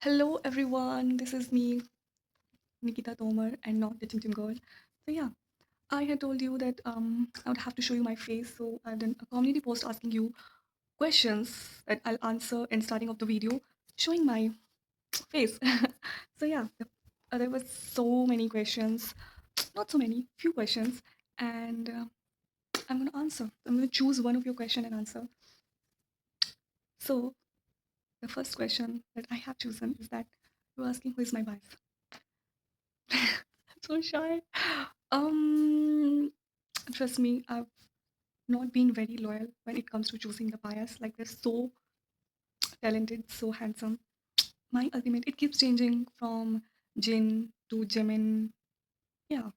Hello everyone, this is me, Nikita Tomar, and not the Jim girl. So yeah, I had told you that I would have to show you my face, so I've done a community post asking you questions that I'll answer in starting of the video, showing my face. So yeah, there was so many questions, not so many, few questions, and I'm gonna answer. I'm gonna choose one of your question and answer. So the first question that I have chosen is that you're asking who is my bias. So shy. Um, Trust me, I've not been very loyal when it comes to choosing the bias. Like they're so talented, so handsome. My ultimate, it keeps changing from Jin to Jimin, yeah,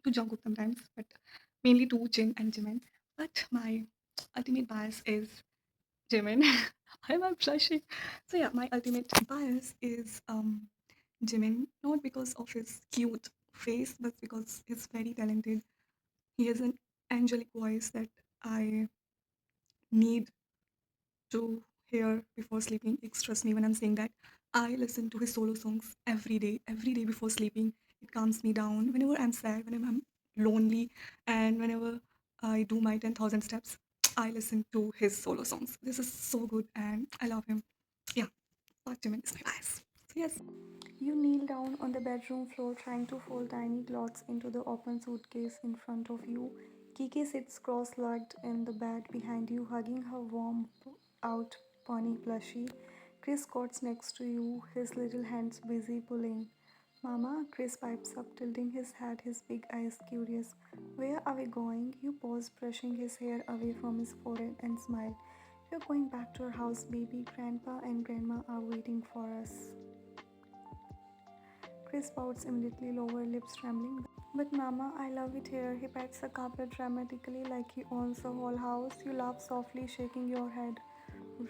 to Jungkook sometimes, but mainly to Jin and Jimin. But my ultimate bias is Jimin. Why am I blushing? So yeah, my ultimate bias is Jimin, not because of his cute face, but because he's very talented. He has an angelic voice that I need to hear before sleeping. Trust me when I'm saying that. I listen to his solo songs every day before sleeping. It calms me down. Whenever I'm sad, whenever I'm lonely, and whenever I do my 10,000 steps, I listen to his solo songs. This is so good and I love him. Yeah, Park Jimin is my bias. So, yes. You kneel down on the bedroom floor trying to fold tiny cloths into the open suitcase in front of you. Kiki sits cross legged in the bed behind you, hugging her warm out pony plushie. Chris squats next to you, his little hands busy pulling. Mama, Chris pipes up, tilting his head, his big eyes curious. Where are we going? You pause, brushing his hair away from his forehead, and smile. We're going back to our house, baby. Grandpa and Grandma are waiting for us. Chris pouts immediately, lower lips trembling. But Mama, I love it here. He pats the carpet dramatically like he owns the whole house. You laugh softly, shaking your head.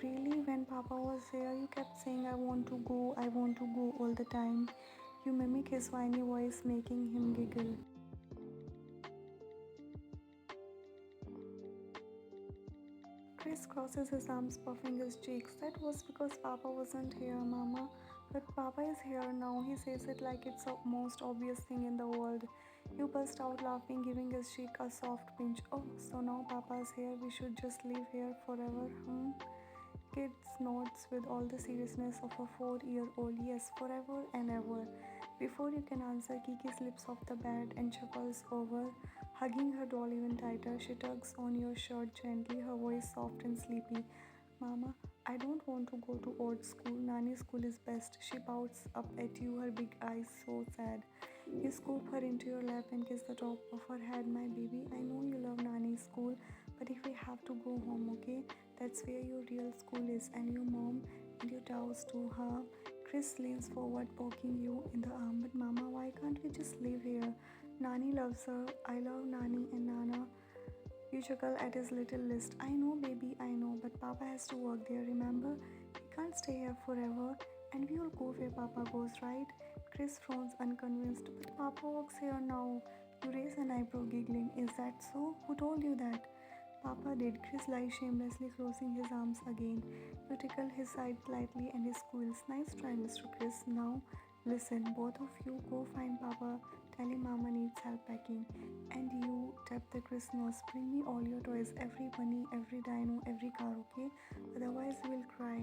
Really? When Papa was here, you kept saying, I want to go all the time. You mimic his whiny voice, making him giggle. Chris crosses his arms, puffing his cheeks. That was because Papa wasn't here, Mama. But Papa is here now. He says it like it's the most obvious thing in the world. You burst out laughing, giving his cheek a soft pinch. Oh, so now Papa's here. We should just live here forever, hmm? Kid nods with all the seriousness of a 4-year-old. Yes, forever and ever. Before you can answer, Kiki slips off the bed and shuffles over, hugging her doll even tighter. She tugs on your shirt gently, her voice soft and sleepy. Mama, I don't want to go to old school. Nani school is best. She pouts up at you, her big eyes so sad. You scoop her into your lap and kiss the top of her head. My baby, I know you love Nani school, but if we have to go home, okay? That's where your real school is, and your mom and your towels to her. Chris leans forward, poking you in the arm. But Mama, why can't we just live here? Nani loves her. I love Nani and Nana. You chuckle at his little list. I know, baby, I know, but Papa has to work there, remember? We can't stay here forever, and we will go where Papa goes, right? Chris frowns unconvinced. But Papa works here now. You raise an eyebrow, giggling. Is that so? Who told you that? Papa did. Chris lies shamelessly, closing his arms again. You tickle his side lightly and he squeals. Nice try, Mr. Chris. Now, listen, both of you go find Papa. Tell him Mama needs help packing. And you tap the Chris nose. Bring me all your toys, every bunny, every dino, every car, okay? Otherwise, we will cry.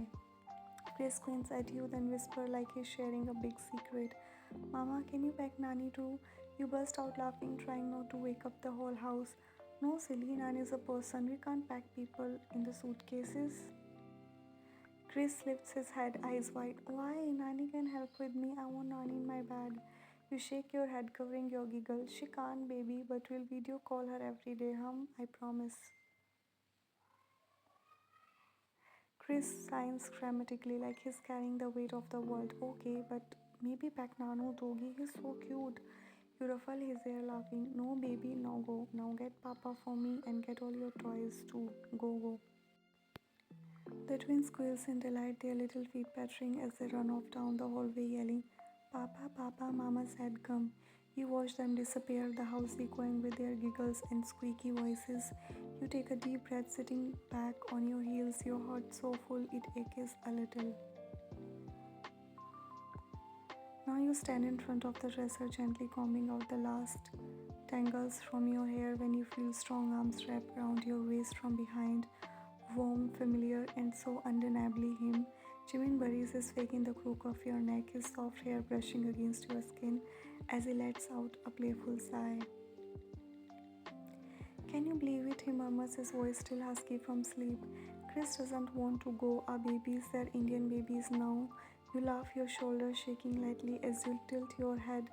Chris squints at you, then whisper like he's sharing a big secret. Mama, can you pack Nani too? You burst out laughing, trying not to wake up the whole house. No, silly, Nani is a person. We can't pack people in the suitcases. Chris lifts his head, eyes wide. Why? Nani can help with me. I want Nani in my bed. You shake your head, covering your giggle. She can't, baby, but we'll video call her every day, I promise. Chris signs dramatically like he's carrying the weight of the world. Okay, but maybe pack Nano Dogi. He's so cute. You ruffle his hair, laughing. No, baby, now go. Now get Papa for me and get all your toys too. Go, go. The twins squeals in delight, their little feet pattering as they run off down the hallway, yelling, Papa, Papa, Mama said come. You watch them disappear, the house echoing with their giggles and squeaky voices. You take a deep breath, sitting back on your heels, your heart so full it aches a little. Now you stand in front of the dresser, gently combing out the last tangles from your hair when you feel strong arms wrap around your waist from behind. Warm, familiar, and so undeniably him. Jimin buries his fake in the crook of your neck, his soft hair brushing against your skin as he lets out a playful sigh. Can you believe it? He murmurs, his voice still husky from sleep. Chris doesn't want to go. Our babies, they're Indian babies now. You laugh, your shoulders shaking lightly as you tilt your head,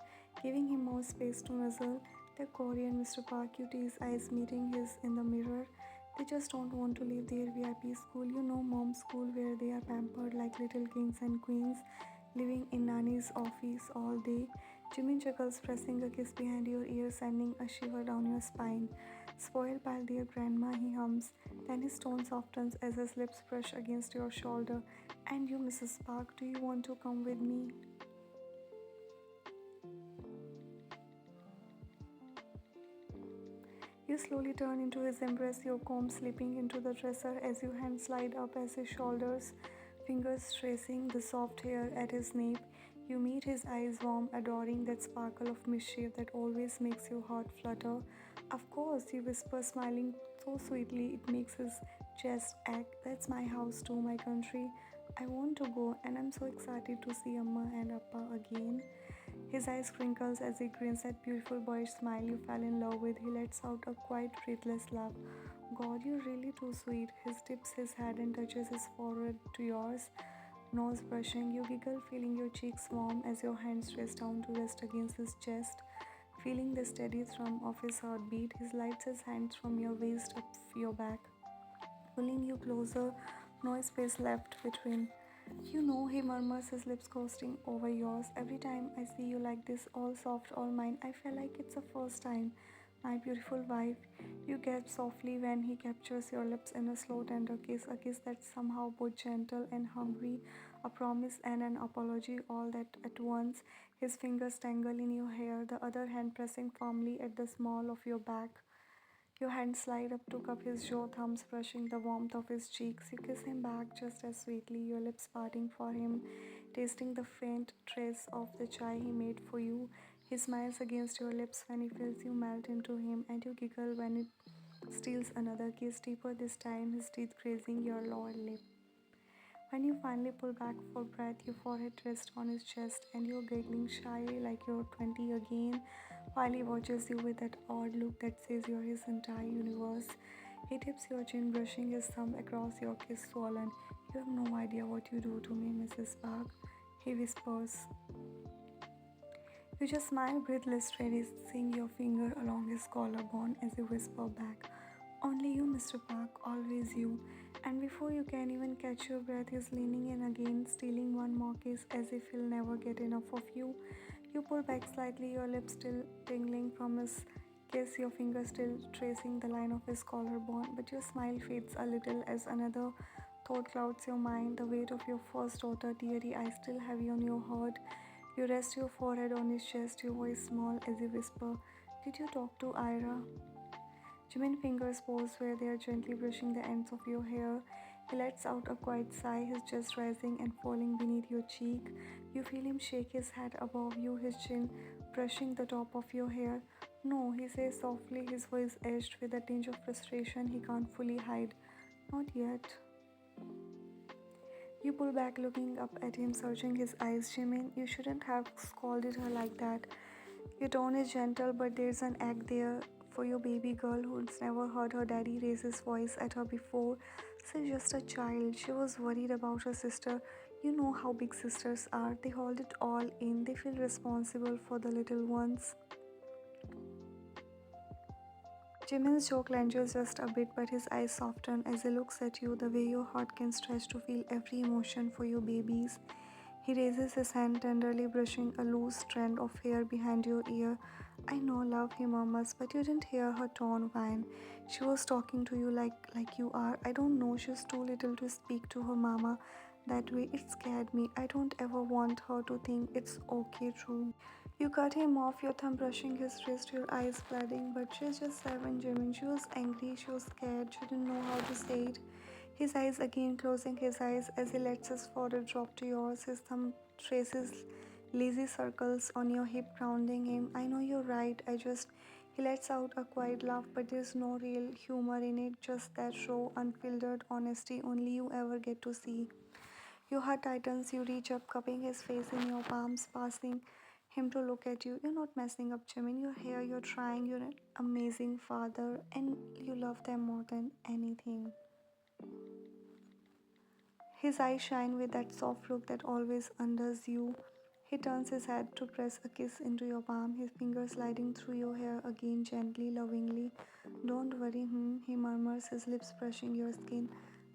giving him more space to nuzzle. The Korean Mr. Park, you tease, eyes meeting his in the mirror. They just don't want to leave their VIP school. You know, mom's school where they are pampered like little kings and queens, living in Nani's office all day. Jimin chuckles, pressing a kiss behind your ear, sending a shiver down your spine. Spoiled by dear grandma, he hums. Then his tone softens as his lips brush against your shoulder. And you, Mrs. Park, do you want to come with me? You slowly turn into his embrace, your comb slipping into the dresser as your hands slide up as his shoulders, fingers tracing the soft hair at his nape. You meet his eyes warm, adoring that sparkle of mischief that always makes your heart flutter. Of course, you whisper, smiling so sweetly it makes his chest ache. That's my house too, my country. I want to go, and I'm so excited to see Amma and Appa again. His eyes crinkles as he grins that beautiful boyish smile you fell in love with. He lets out a quiet, breathless laugh. God, you're really too sweet. He dips his head and touches his forehead to yours, nose brushing. You giggle, feeling your cheeks warm as your hands trace down to rest against his chest. Feeling the steady thrum of his heartbeat, he slides his hands from your waist up your back, pulling you closer, no space left between. You know, he murmurs, his lips coasting over yours. Every time I see you like this, all soft, all mine, I feel like it's the first time. My beautiful wife, you gasp softly when he captures your lips in a slow, tender kiss, a kiss that's somehow both gentle and hungry, a promise and an apology, all that at once. His fingers tangle in your hair, the other hand pressing firmly at the small of your back. Your hands slide up to cup his jaw, thumbs brushing the warmth of his cheeks. You kiss him back just as sweetly, your lips parting for him, tasting the faint trace of the chai he made for you. He smiles against your lips when he feels you melt into him, and you giggle when it steals another kiss, deeper this time, his teeth grazing your lower lip. When you finally pull back for breath, your forehead rests on his chest and you're giggling shy like you're 20 again while he watches you with that odd look that says you're his entire universe. He tips your chin, brushing his thumb across your kiss swollen. You have no idea what you do to me, Mrs. Park. He whispers. You just smile, breathless, tracing your finger along his collarbone as you whisper back, only you, Mr. Park, always you. And before you can even catch your breath, he's leaning in again, stealing one more kiss as if he'll never get enough of you. You pull back slightly, your lips still tingling from his kiss, your fingers still tracing the line of his collarbone, but your smile fades a little as another thought clouds your mind. The weight of your first daughter, teary eyes still heavy on your heart. You rest your forehead on his chest, your voice small as you whisper, did you talk to Ira? Jimin fingers pose where they are gently brushing the ends of your hair. He lets out a quiet sigh, his chest rising and falling beneath your cheek. You feel him shake his head above you, his chin brushing the top of your hair. No, he says softly, his voice edged with a tinge of frustration he can't fully hide. Not yet. You pull back, looking up at him, searching his eyes. Jimin, you shouldn't have scolded her like that. Your tone is gentle, but there's an act there for your baby girl who's never heard her daddy raise his voice at her before. She's just a child. She was worried about her sister. You know how big sisters are. They hold it all in. They feel responsible for the little ones. Jimin's jaw clenches just a bit, but his eyes soften as he looks at you the way your heart can stretch to feel every emotion for your babies. He raises his hand tenderly, brushing a loose strand of hair behind your ear. I know, love, he murmurs, but you didn't hear her tone whine. She was talking to you like you are. I don't know, she's too little to speak to her mama that way. It scared me. I don't ever want her to think it's okay, true. You cut him off, your thumb brushing his wrist, your eyes flooding. But she's just 7, Jimin. She was angry, she was scared, she didn't know how to say it. His eyes again closing his eyes as he lets his forehead drop to yours. His thumb traces lazy circles on your hip, grounding him. I know you're right. He lets out a quiet laugh, but there's no real humor in it, just that raw, unfiltered honesty only you ever get to see. Your heart tightens, you reach up, cupping his face in your palms, passing him to look at you. You're not messing up, Jimin. You're here, you're trying, you're an amazing father, and you love them more than anything. His eyes shine with that soft look that always undoes you. He turns his head to press a kiss into your palm, his fingers sliding through your hair again gently, lovingly. Don't worry, he murmurs, his lips brushing your skin.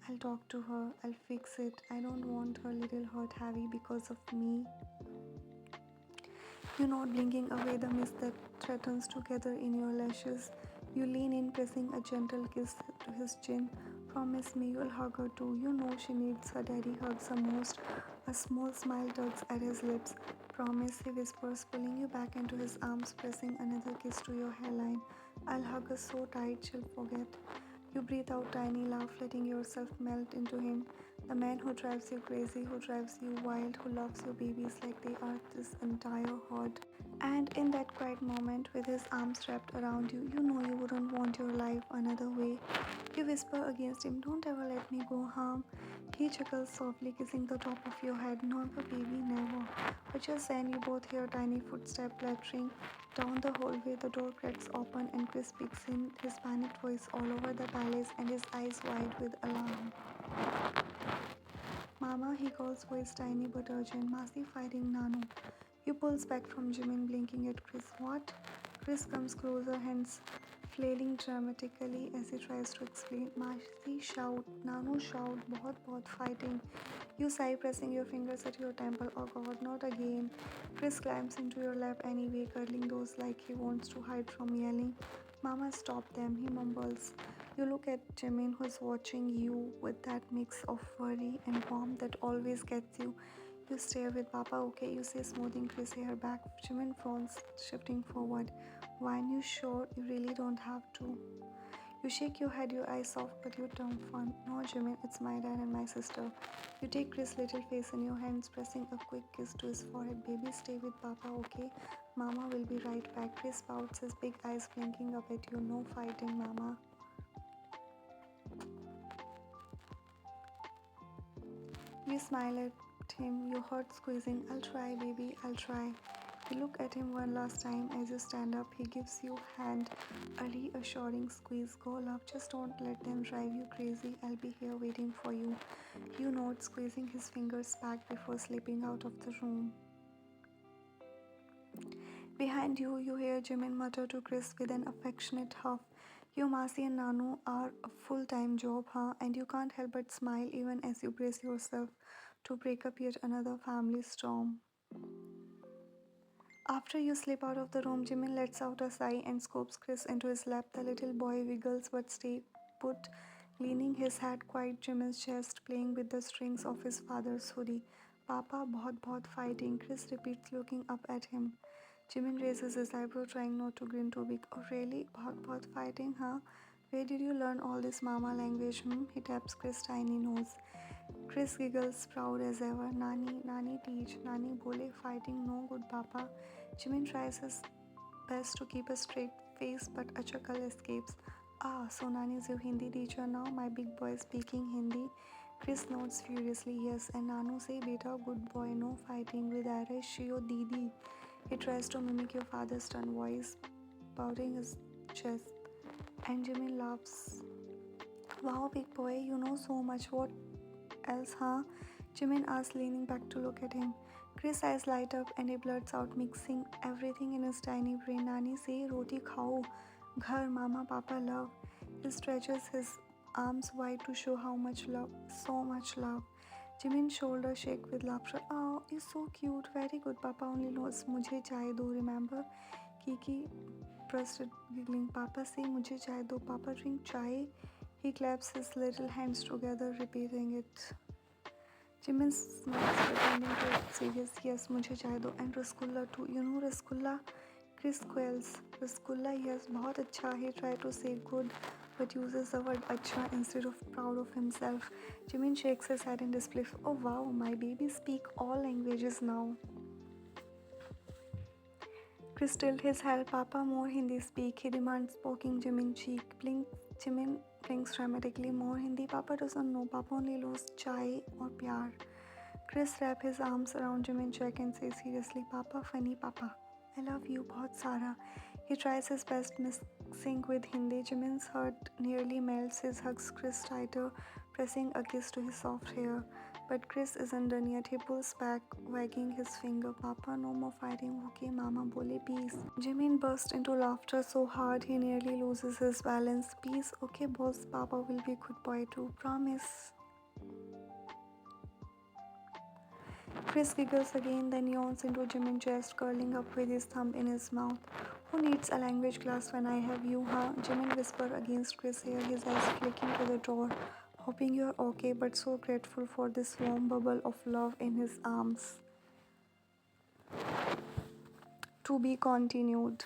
I'll talk to her, I'll fix it. I don't want her little heart heavy because of me. You nod, blinking away the mist that threatens to gather in your lashes. You lean in, pressing a gentle kiss to his chin. Promise me you'll hug her too. You know she needs her daddy hugs the most. A small smile tugs at his lips. Promise, he whispers, pulling you back into his arms, pressing another kiss to your hairline. I'll hug her so tight she'll forget. You breathe out tiny laugh, letting yourself melt into him. The man who drives you crazy, who drives you wild, who loves your babies like they are this entire horde. And in that quiet moment, with his arms wrapped around you, you know you wouldn't want your life another way. You whisper against him, don't ever let me go harm. He chuckles softly, kissing the top of your head. No, baby, never. But just then, you both hear tiny footsteps clattering down the hallway. The door cracks open, and Chris speaks in his panicked voice all over the palace, and his eyes wide with alarm. Mama, he calls, voice tiny but urgent. Masi fighting Nanu. You pulls back from Jimin, blinking at Chris. What? Chris comes closer, hands flailing dramatically as he tries to explain. Masi shout, Nanu shout, बहुत fighting. You sigh, pressing your fingers at your temple. Oh god, not again. Chris climbs into your lap anyway, curling those like he wants to hide from yelling. Mama, stop them, he mumbles. You look at Jimin, who's watching you with that mix of worry and warmth that always gets you. You stare with Papa, okay, you say, smoothing Chris' hair back. Jimin frowns, shifting forward. Why are you sure you really don't have to? You shake your head, your eyes soft, but you don't fun. No, Jimin, it's my dad and my sister. You take Chris' little face in your hands, pressing a quick kiss to his forehead. Baby, stay with Papa, okay? Mama will be right back. Chris pouts, his big eyes blinking up at you. No fighting, Mama. You smile at him, your heart squeezing. I'll try, baby, I'll try. You look at him one last time as you stand up. He gives you hand, a reassuring squeeze. Go, love, just don't let them drive you crazy. I'll be here waiting for you. You nod, squeezing his fingers back before slipping out of the room. Behind you, you hear Jimin mutter to Chris with an affectionate huff. You, Masi, and Nanu are a full-time job, huh? And you can't help but smile even as you brace yourself to break up yet another family storm. After you slip out of the room, Jimin lets out a sigh and scoops Chris into his lap. The little boy wiggles but stays put, leaning his head quite Jimin's chest, playing with the strings of his father's hoodie. Papa, बहुत fighting, Chris repeats, looking up at him. Jimin raises his eyebrow, trying not to grin too big. Oh really? बहुत fighting, huh? Where did you learn all this mama language, He taps Chris' tiny nose. Chris giggles, proud as ever. Nani teach. Nani bole, fighting no good, Papa. Jimin tries his best to keep a straight face, but a chuckle escapes. Ah, so Nani is your Hindi teacher now? My big boy speaking Hindi. Chris nods furiously, yes, and Nanu say, Beta, good boy, no fighting with Irish, she your Didi. He tries to mimic your father's stern voice, pouting his chest, and Jimin laughs. Wow, big boy, you know so much. What else, huh? Jimin asks, leaning back to look at him. Chris' eyes light up and he blurts out, mixing everything in his tiny brain. Nani say, roti khao. Ghar, mama, papa, love. He stretches his arms wide to show how much love, so much love. Jimin's shoulders shake with laughter. Oh, he's so cute. Very good. Papa only knows mujhe chai do, remember? Kiki burst giggling. Papa say mujhe chai do. Papa drink chai. He claps his little hands together, repeating it. Jimin smiles, pretending to act serious. Yes, मुझे चाय दो. And Rasgulla too. You know Rasgulla? Chris quells. Rasgulla, yes, बहुत अच्छा. He tried to say good, but uses the word अच्छा instead of proud of himself. Jimin shakes his head in disbelief. Oh wow, my baby speak all languages now. Chris tilted his head. Papa, more Hindi speak, he demands, poking Jimin cheek. Blink, Jimin blinks dramatically. More Hindi. Papa doesn't know. Papa only knows chai or pyar. Chris wraps his arms around Jimin's neck and says seriously, Papa, funny Papa. I love you, बहुत सारा. He tries his best mixing with Hindi. Jimin's heart nearly melts. His hugs Chris tighter, pressing a kiss to his soft hair. But Chris isn't done yet. He pulls back, wagging his finger. Papa, no more fighting. Okay, Mama, bole peace. Jimin burst into laughter so hard he nearly loses his balance. Peace, okay, boss. Papa will be good boy too. Promise. Chris giggles again, then yawns into Jimin's chest, curling up with his thumb in his mouth. Who needs a language class when I have you, huh? Jimin whispered against Chris' ear, his eyes flicking to the door, hoping you're okay, but so grateful for this warm bubble of love in his arms. To be continued.